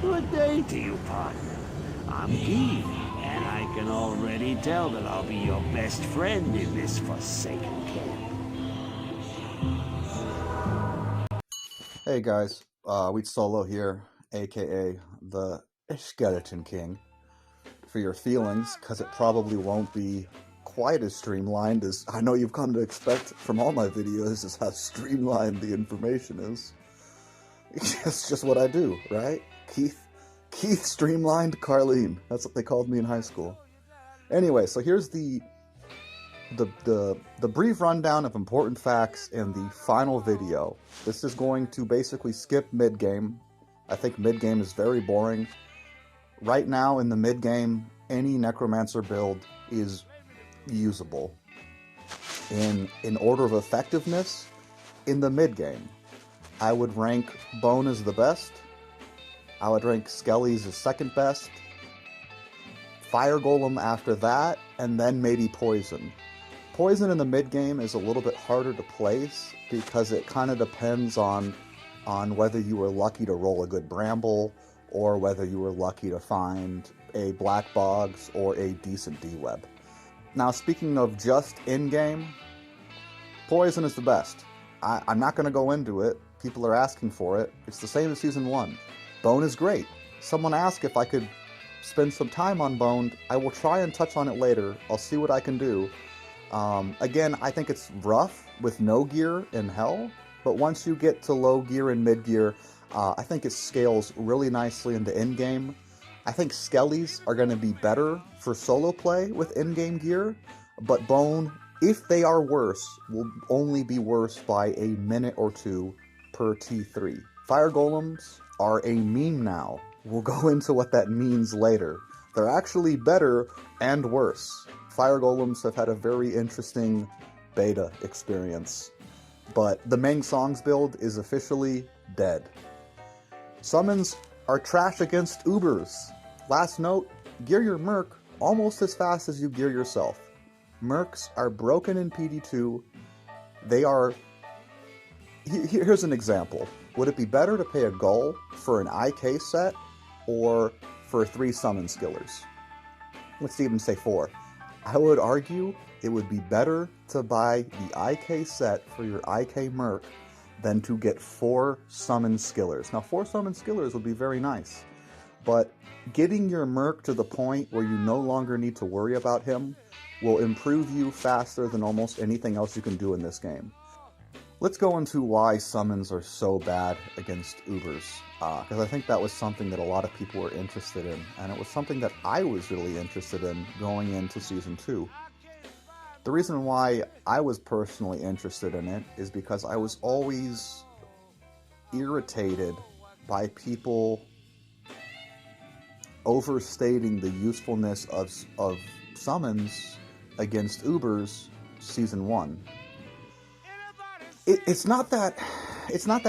Good day to you, partner. I'm Keith, and I can already tell that I'll be your best friend in this forsaken camp. Hey guys, Wheat Solo here, aka the Skeleton King. For your feelings, because it probably won't be quite as streamlined as I know you've come to expect from all my videos, is how streamlined the information is. It's just what I do, right? Keith Streamlined Carlene. That's what they called me in high school. Anyway, so here's the brief rundown of important facts in the final video. This is going to basically skip mid-game. I think mid-game is very boring. Right now in the mid-game, any Necromancer build is usable. In order of effectiveness, in the mid-game, I would rank Bone as the best. I would rank Skellies as second best. Fire Golem after that, and then maybe Poison. Poison in the mid-game is a little bit harder to place because it kind of depends on whether you were lucky to roll a good Bramble or whether you were lucky to find a Black Bogs or a decent D-Web. Now, speaking of just in-game, Poison is the best. I'm not going to go into it. People are asking for it. It's the same as Season 1. Bone is great. Someone asked if I could spend some time on Bone. I will try and touch on it later. I'll see what I can do. Again, I think it's rough with no gear in Hell, but once you get to low gear and mid gear, I think it scales really nicely into in-game. I think Skellies are going to be better for solo play with in-game gear, but Bone, if they are worse, will only be worse by a minute or two per T3. Fire Golems are a meme now. We'll go into what that means later. They're actually better and worse. Fire Golems have had a very interesting beta experience, but the Meng Songs build is officially dead. Summons are trash against Ubers. Last note, gear your Merc almost as fast as you gear yourself. Mercs are broken in PD2. They are... Here's an example. Would it be better to pay a Gull for an IK set or for 3 summon skillers? Let's even say 4. I would argue it would be better to buy the IK set for your IK Merc than to get 4 summon skillers. Now, 4 summon skillers would be very nice, but getting your Merc to the point where you no longer need to worry about him will improve you faster than almost anything else you can do in this game. Let's go into why summons are so bad against Ubers, because I think that was something that a lot of people were interested in, and it was something that I was really interested in going into Season 2. The reason why I was personally interested in it is because I was always irritated by people overstating the usefulness of summons against Ubers Season 1. It's not that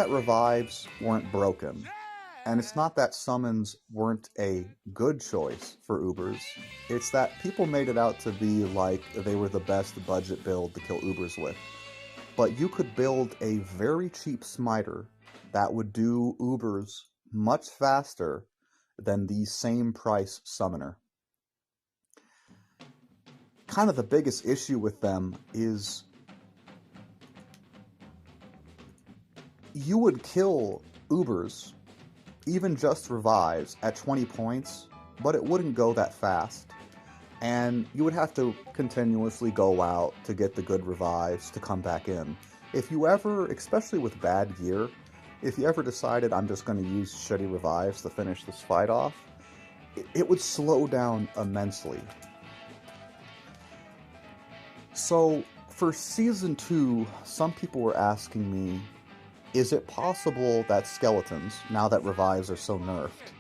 revives weren't broken, and it's not that summons weren't a good choice for Ubers. It's that people made it out to be like they were the best budget build to kill Ubers with. But you could build a very cheap smiter that would do Ubers much faster than the same price summoner. Kind of the biggest issue with them is you would kill Ubers, even just revives, at 20 points, but it wouldn't go that fast. And you would have to continuously go out to get the good revives to come back in. If you ever, especially with bad gear, if you ever decided I'm just going to use shitty revives to finish this fight off, it would slow down immensely. So, for Season 2, some people were asking me, is it possible that skeletons, now that revives are so nerfed,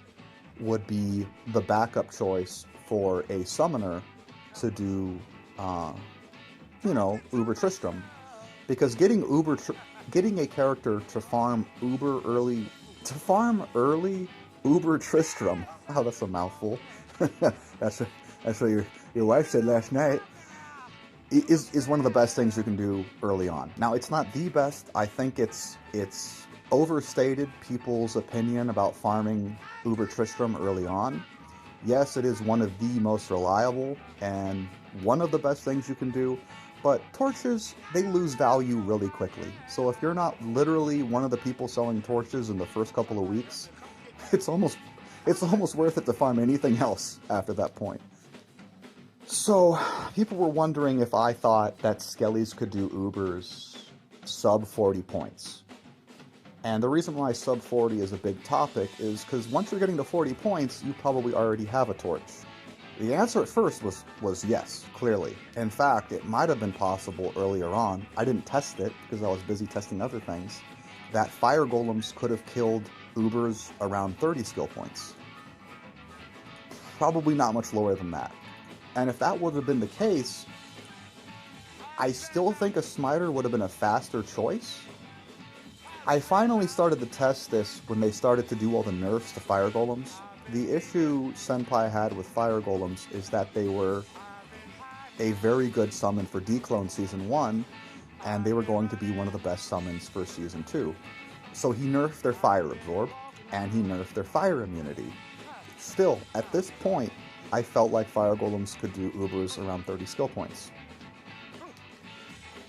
would be the backup choice for a summoner to do, Uber Tristram? Because getting a character to farm early Uber Tristram, oh, that's a mouthful. that's what your wife said last night. Is one of the best things you can do early on. Now, it's not the best. I think it's overstated people's opinion about farming Uber Tristram early on. Yes, it is one of the most reliable and one of the best things you can do, but torches, they lose value really quickly. So if you're not literally one of the people selling torches in the first couple of weeks, it's almost worth it to farm anything else after that point. So people were wondering if I thought that Skellies could do Ubers sub 40 points. And the reason why sub 40 is a big topic is because once you're getting to 40 points, you probably already have a torch. The answer at first was yes, clearly. In fact, it might have been possible earlier on, I didn't test it because I was busy testing other things, that fire golems could have killed Ubers around 30 skill points. Probably not much lower than that. And if that would have been the case, I still think a smiter would have been a faster choice. I finally started to test this when they started to do all the nerfs to fire golems. The issue Senpai had with fire golems is that they were a very good summon for Declone Season 1, and they were going to be one of the best summons for Season 2. So he nerfed their fire absorb, and he nerfed their fire immunity. Still, at this point, I felt like fire golems could do Ubers around 30 skill points.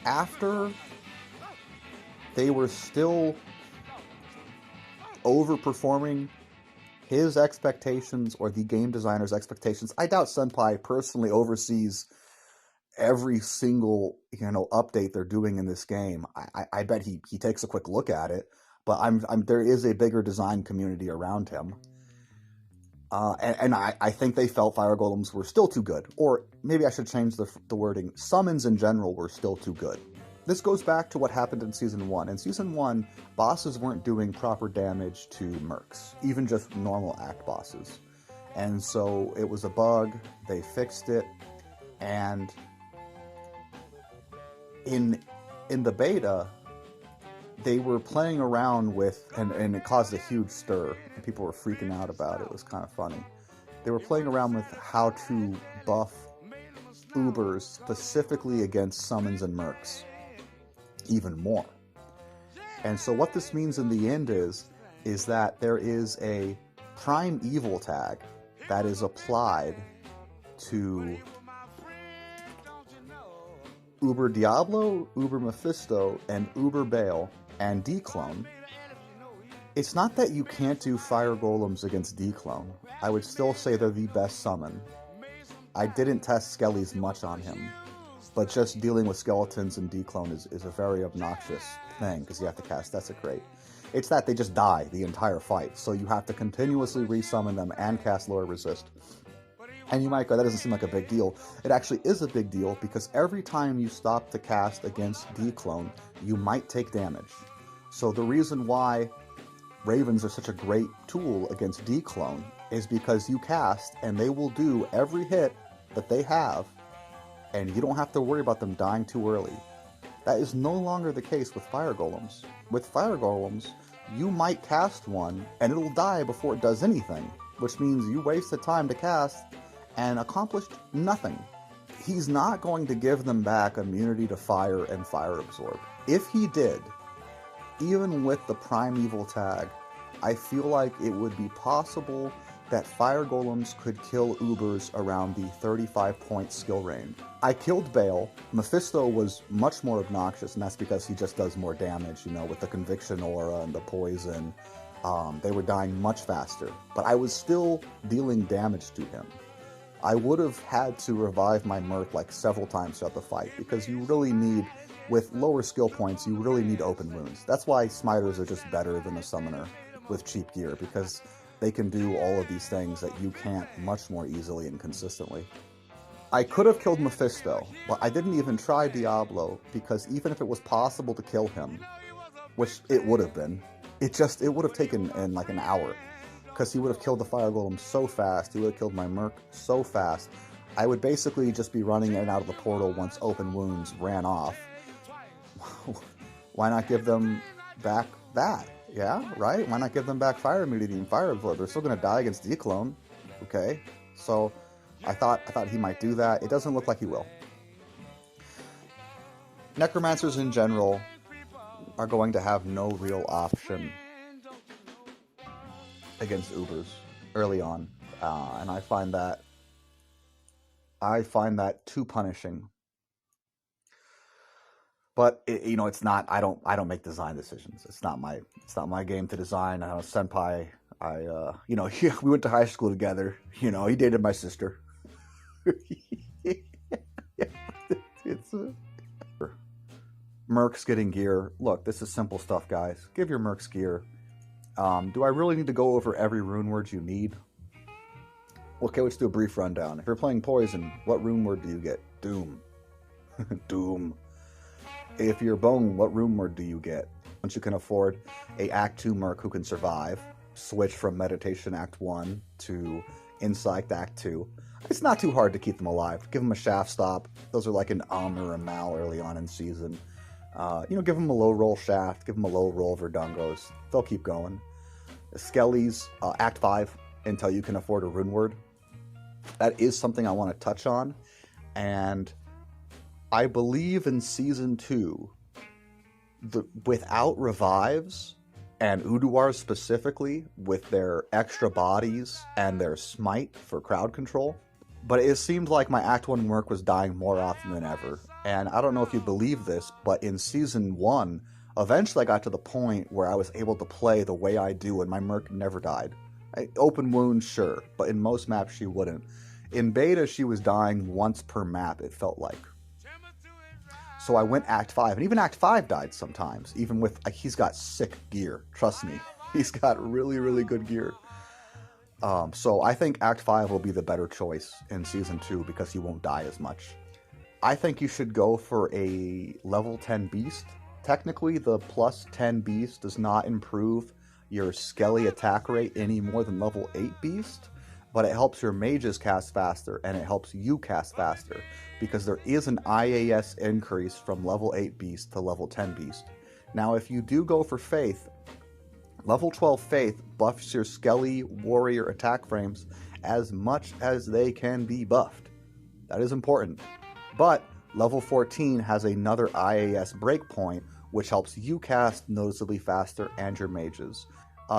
After they were still overperforming his expectations or the game designer's expectations. I doubt Senpai personally oversees every single, update they're doing in this game. I bet he takes a quick look at it, but there is a bigger design community around him. And I think they felt fire golems were still too good. Or maybe I should change the wording. Summons in general were still too good. This goes back to what happened in Season 1. In Season 1, bosses weren't doing proper damage to mercs, even just normal act bosses. And so it was a bug, they fixed it, and in the beta, they were playing around with, and it caused a huge stir, and people were freaking out about it. It was kind of funny. They were playing around with how to buff Ubers specifically against summons and mercs even more. And so what this means in the end is that there is a prime evil tag that is applied to Uber Diablo, Uber Mephisto, and Uber Bale and Declone. It's not that you can't do fire golems against Declone. I would still say they're the best summon. I didn't test Skellies much on him, but just dealing with skeletons and Declone is a very obnoxious thing because you have to cast Desecrate. It's that they just die the entire fight, so you have to continuously resummon them and cast Lower Resist. And you might go, that doesn't seem like a big deal. It actually is a big deal because every time you stop to cast against Declone, you might take damage. So the reason why Ravens are such a great tool against Declone is because you cast and they will do every hit that they have, and you don't have to worry about them dying too early. That is no longer the case with fire golems. With fire golems, you might cast one and it'll die before it does anything, which means you wasted time to cast and accomplished nothing. He's not going to give them back immunity to fire and fire absorb. If he did, even with the primeval tag, I feel like it would be possible that fire golems could kill Ubers around the 35 point skill range. I killed Bale. Mephisto was much more obnoxious, and that's because he just does more damage, with the conviction aura and the poison. They were dying much faster, but I was still dealing damage to him. I would have had to revive my MERC like several times throughout the fight, because you really need, with lower skill points, you really need open wounds. That's why smiters are just better than a summoner with cheap gear, because they can do all of these things that you can't much more easily and consistently. I could have killed Mephisto, but I didn't even try Diablo, because even if it was possible to kill him, which it would have been, it would have taken like an hour, because he would have killed the fire golem so fast, he would have killed my MERC so fast. I would basically just be running in and out of the portal once open wounds ran off. Why not give them back that? Yeah, right? Why not give them back fire immunity and fire absorb? They're still going to die against Declone. Okay, so I thought he might do that. It doesn't look like he will. Necromancers in general, are going to have no real option against Ubers early on, and I find that too punishing. But you know, it's not. I don't make design decisions. It's not my game to design. I know Senpai. You know, we went to high school together. You know, he dated my sister. It's MERC's getting gear. Look, this is simple stuff, guys. Give your MERCs gear. Do I really need to go over every rune word you need? Okay, let's do a brief rundown. If you're playing Poison, what rune word do you get? Doom. Doom. If you're Bone, what rune word do you get? Once you can afford a Act 2 MERC who can survive, switch from Meditation Act 1 to Insight Act 2. It's not too hard to keep them alive. Give them a Shaft Stop. Those are like an or a Mal early on in season. You know, give them a low roll Shaft, give them a low roll Verdungos. They'll keep going. Skellies, Act 5 until you can afford a rune word. That is something I want to touch on. And I believe in Season 2, without revives, and Uduars specifically, with their extra bodies and their smite for crowd control. But it seemed like my Act 1 MERC was dying more often than ever. And I don't know if you believe this, but in Season 1, eventually I got to the point where I was able to play the way I do and my MERC never died. Open wounds, sure, but in most maps she wouldn't. In beta, she was dying once per map, it felt like. So I went Act 5, and even Act 5 died sometimes, even with, he's got sick gear, trust me. He's got really, really good gear. So I think Act 5 will be the better choice in Season 2 because he won't die as much. I think you should go for a level 10 beast. Technically, the plus 10 beast does not improve your Skelly attack rate any more than level 8 beast, but it helps your mages cast faster, and it helps you cast faster, because there is an IAS increase from level 8 beast to level 10 beast. Now, if you do go for Faith, level 12 Faith buffs your Skelly warrior attack frames as much as they can be buffed. That is important. But level 14 has another IAS breakpoint, which helps you cast noticeably faster and your mages.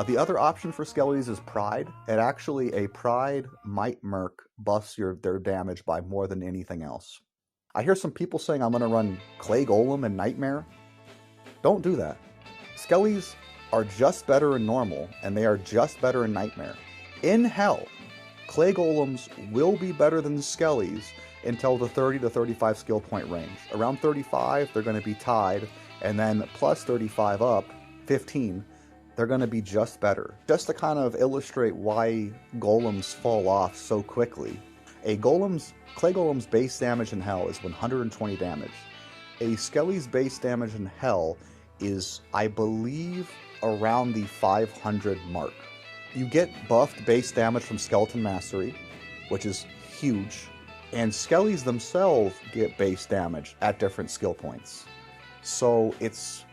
The other option for Skellies is Pride. A Pride Might MERC buffs their damage by more than anything else. I hear some people saying I'm going to run Clay Golem and Nightmare. Don't do that. Skellies are just better in normal, and they are just better in Nightmare. In Hell, Clay Golems will be better than Skellies until the 30 to 35 skill point range. Around 35, they're going to be tied, and then plus 35 up, 15, they're going to be just better. Just to kind of illustrate why Golems fall off so quickly, Clay Golem's base damage in Hell is 120 damage. A Skelly's base damage in Hell is, I believe, around the 500 mark. You get buffed base damage from Skeleton Mastery, which is huge, and Skellies themselves get base damage at different skill points. So it's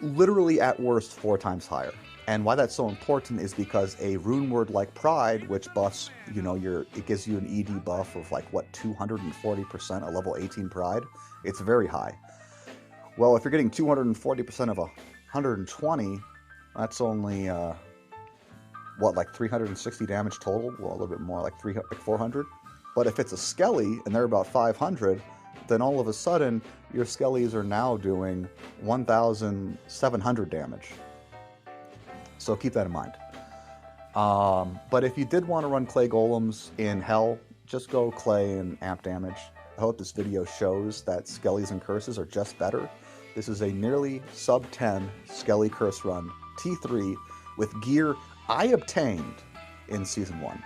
literally at worst 4 times higher. And why that's so important is because a rune word like Pride, which buffs, you know, it gives you an ED buff of like, what, 240% at level 18 Pride? It's very high. Well, if you're getting 240% of 120, that's only, what, like 360 damage total? Well, a little bit more, like 400. But if it's a Skelly, and they're about 500, then all of a sudden, your Skellies are now doing 1,700 damage. So keep that in mind. But if you did want to run Clay Golems in Hell, just go Clay and amp damage. I hope this video shows that Skellies and Curses are just better. This is a nearly sub 10 Skelly Curse run, T3, with gear I obtained in Season 1.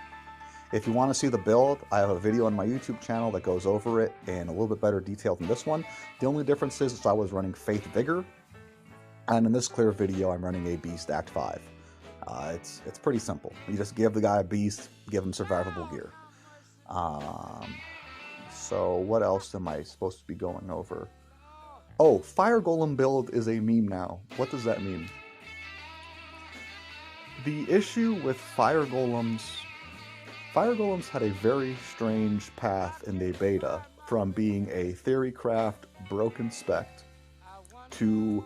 If you want to see the build, I have a video on my YouTube channel that goes over it in a little bit better detail than this one. The only difference is I was running Faith Vigor, and in this clear video, I'm running a Beast Act 5. It's pretty simple. You just give the guy a Beast, give him survivable gear. So what else am I supposed to be going over? Oh, Fire Golem build is a meme now. What does that mean? The issue with Fire Golems had a very strange path in the beta, from being a Theorycraft broken spect to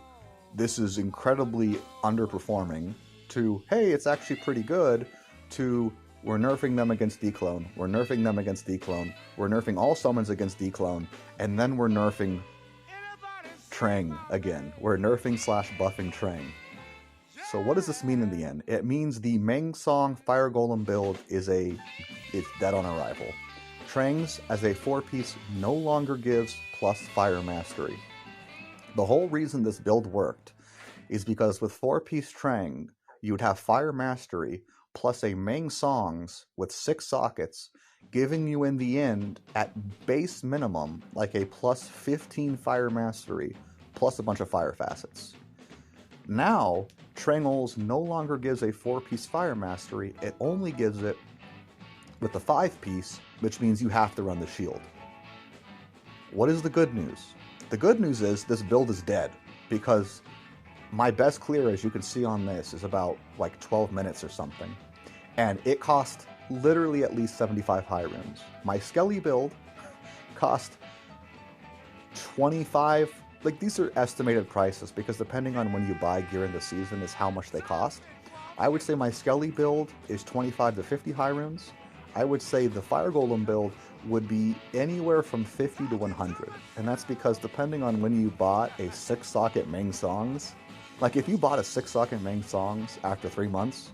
this is incredibly underperforming, to, hey, it's actually pretty good, to, we're nerfing them against declone, we're nerfing them against declone, we're nerfing all summons against declone, and then we're nerfing Trang again. We're nerfing / buffing Trang. So what does this mean in the end? It means the Meng Song Fire Golem build is dead on arrival. Trangs as a 4-piece no longer gives plus Fire Mastery. The whole reason this build worked is because with 4-piece Trang, you would have Fire Mastery plus a Meng Songs with 6 sockets, giving you in the end, at base minimum, like a plus 15 Fire Mastery, plus a bunch of Fire Facets. Now, Trangles no longer gives a 4-piece Fire Mastery, it only gives it with the 5-piece, which means you have to run the shield. What is the good news? The good news is this build is dead, because my best clear, as you can see on this, is about like 12 minutes or something. And it cost literally at least 75 high runes. My Skelly build cost 25, like these are estimated prices because depending on when you buy gear in the season is how much they cost. I would say my Skelly build is 25 to 50 high runes. I would say the Fire Golem build would be anywhere from 50 to 100. And that's because depending on when you bought a 6-socket Meng Songs, like if you bought a 6-socket Meng Songs after 3 months,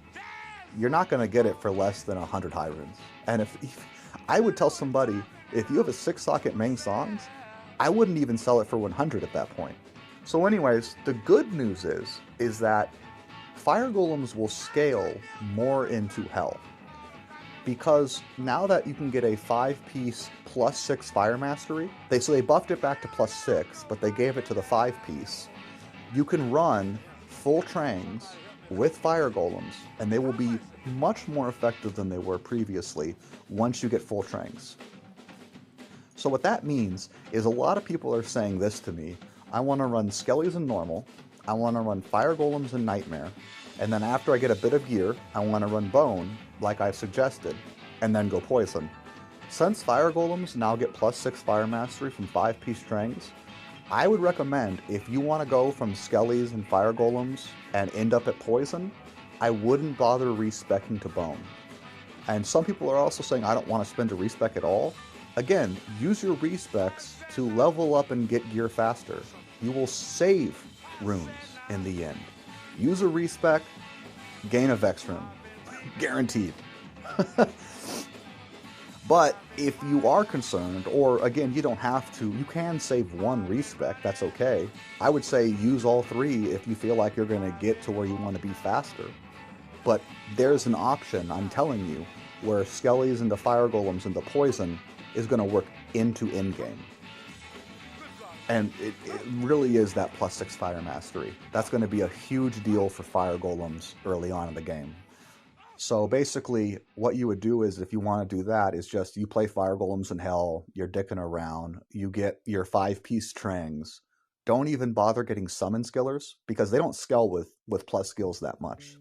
you're not going to get it for less than 100 high runes. And if I would tell somebody, if you have a 6-socket Meng Songs, I wouldn't even sell it for 100 at that point. So anyways, the good news is that Fire Golems will scale more into hell. Because now that you can get a 5-piece plus 6 Fire Mastery, they buffed it back to plus 6, but they gave it to the 5-piece. You can run full Trangs with Fire Golems, and they will be much more effective than they were previously once you get full Trangs. So what that means is a lot of people are saying this to me: I want to run Skellies in normal, I want to run Fire Golems in Nightmare, and then after I get a bit of gear, I want to run Bone, like I've suggested, and then go Poison. Since Fire Golems now get plus 6 Fire Mastery from 5-piece Trangs, I would recommend, if you want to go from Skellies and Fire Golems and end up at Poison, I wouldn't bother respecking to Bone. And some people are also saying, I don't want to spend a respec at all. Again, use your respecs to level up and get gear faster. You will save runes in the end. Use a respec, gain a Vex rune. Guaranteed. But if you are concerned, or again, you don't have to, you can save 1 respec, that's okay. I would say use all 3 if you feel like you're going to get to where you want to be faster. But there's an option, I'm telling you, where Skellies into Fire Golems into Poison is going to work into endgame. And it really is that plus 6 Fire Mastery. That's going to be a huge deal for Fire Golems early on in the game. So basically, what you would do is, if you want to do that, is just you play Fire Golems in Hell, you're dicking around, you get your 5-piece Trangs. Don't even bother getting Summon Skillers, because they don't scale with plus skills that much.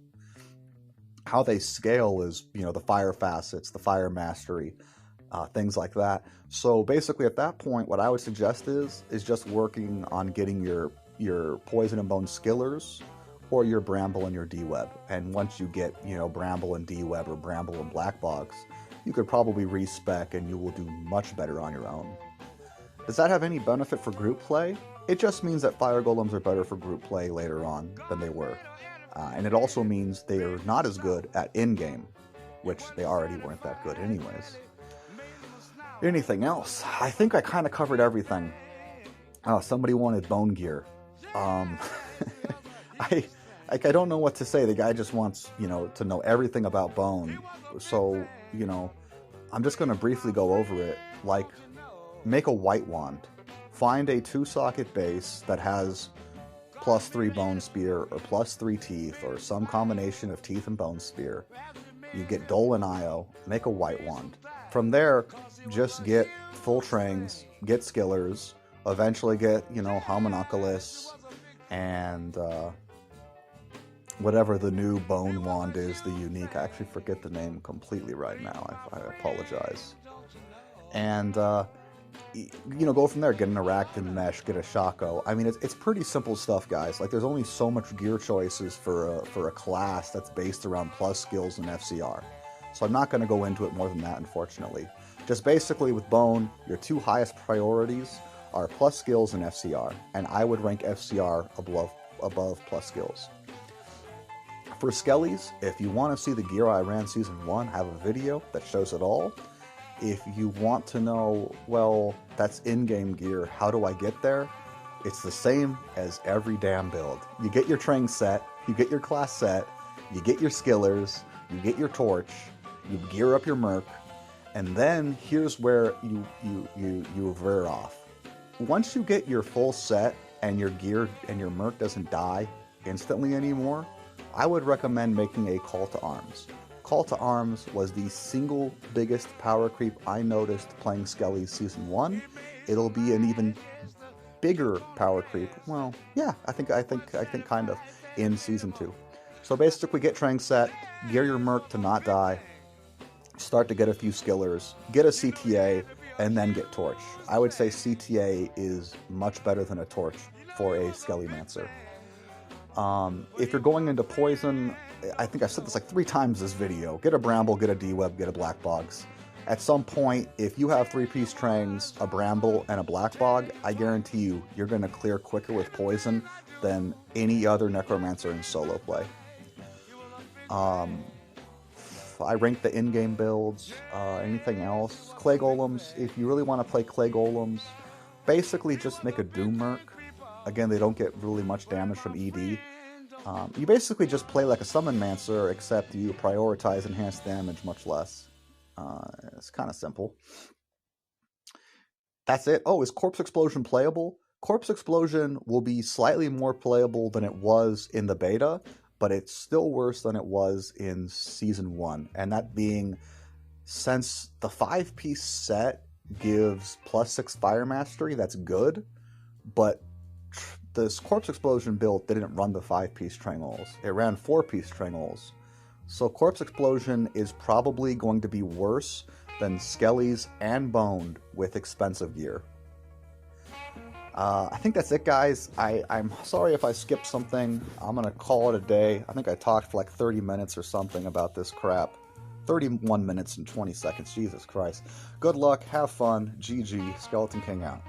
How they scale is, the Fire Facets, the Fire Mastery, things like that. So basically, at that point, what I would suggest is just working on getting your Poison and Bone Skillers, or your Bramble and your D-Web. And once you get, Bramble and D-Web or Bramble and Black Box, you could probably respec and you will do much better on your own. Does that have any benefit for group play? It just means that Fire Golems are better for group play later on than they were. And it also means they are not as good at in-game, which they already weren't that good anyways. Anything else? I think I kind of covered everything. Somebody wanted Bone Gear. I don't know what to say. The guy just wants, to know everything about Bone. So, I'm just going to briefly go over it. Like, make a white wand. Find a 2-socket base that has plus 3 Bone Spear or plus 3 Teeth or some combination of Teeth and Bone Spear. You get Dole and Io, make a white wand. From there, just get full Trangs, get Skillers, eventually get, Homunculus, and whatever the new Bone Wand is, the unique. I actually forget the name completely right now. I apologize. And go from there. Get an Aract and Mesh, get a Shaco. I mean, it's pretty simple stuff, guys. Like, there's only so much gear choices for a class that's based around plus skills and FCR. So I'm not going to go into it more than that, unfortunately. Just basically with Bone, your two highest priorities are plus skills and FCR, and I would rank FCR above plus skills. For Skellies, if you want to see the gear I ran Season 1, I have a video that shows it all. If you want to know, well, that's in-game gear, how do I get there? It's the same as every damn build. You get your Trangs set, you get your class set, you get your skillers, you get your torch, you gear up your MERC, and then here's where you veer off. Once you get your full set and your gear and your MERC doesn't die instantly anymore, I would recommend making a Call to Arms. Call to Arms was the single biggest power creep I noticed playing Skellies Season 1. It'll be an even bigger power creep. Well, yeah, I think kind of in Season 2. So basically get Trangs set, gear your MERC to not die, start to get a few skillers, get a CTA, and then get Torch. I would say CTA is much better than a Torch for a Skellimancer. If you're going into Poison, I think I've said this like 3 times this video, get a Bramble, get a D-Web, get a Black Bogs. At some point, if you have 3-piece Trangs, a Bramble, and a Black Bog, I guarantee you, you're going to clear quicker with Poison than any other Necromancer in solo play. I rank the in-game builds. Anything else? Clay Golems, if you really want to play Clay Golems, basically just make a Doom MERC. Again, they don't get really much damage from ED. You basically just play like a Summon Mancer, except you prioritize enhanced damage much less. It's kind of simple. That's it. Oh, is Corpse Explosion playable? Corpse Explosion will be slightly more playable than it was in the beta, but it's still worse than it was in Season 1. And that being, since the 5-piece set gives +6 Fire Mastery, that's good, but this Corpse Explosion build didn't run the 5-piece Trangles. It ran 4-piece Trangles. So Corpse Explosion is probably going to be worse than Skellies and Boned with expensive gear. I think that's it, guys. I'm sorry if I skipped something. I'm going to call it a day. I think I talked for like 30 minutes or something about this crap. 31 minutes and 20 seconds. Jesus Christ. Good luck. Have fun. GG. Skeleton King out.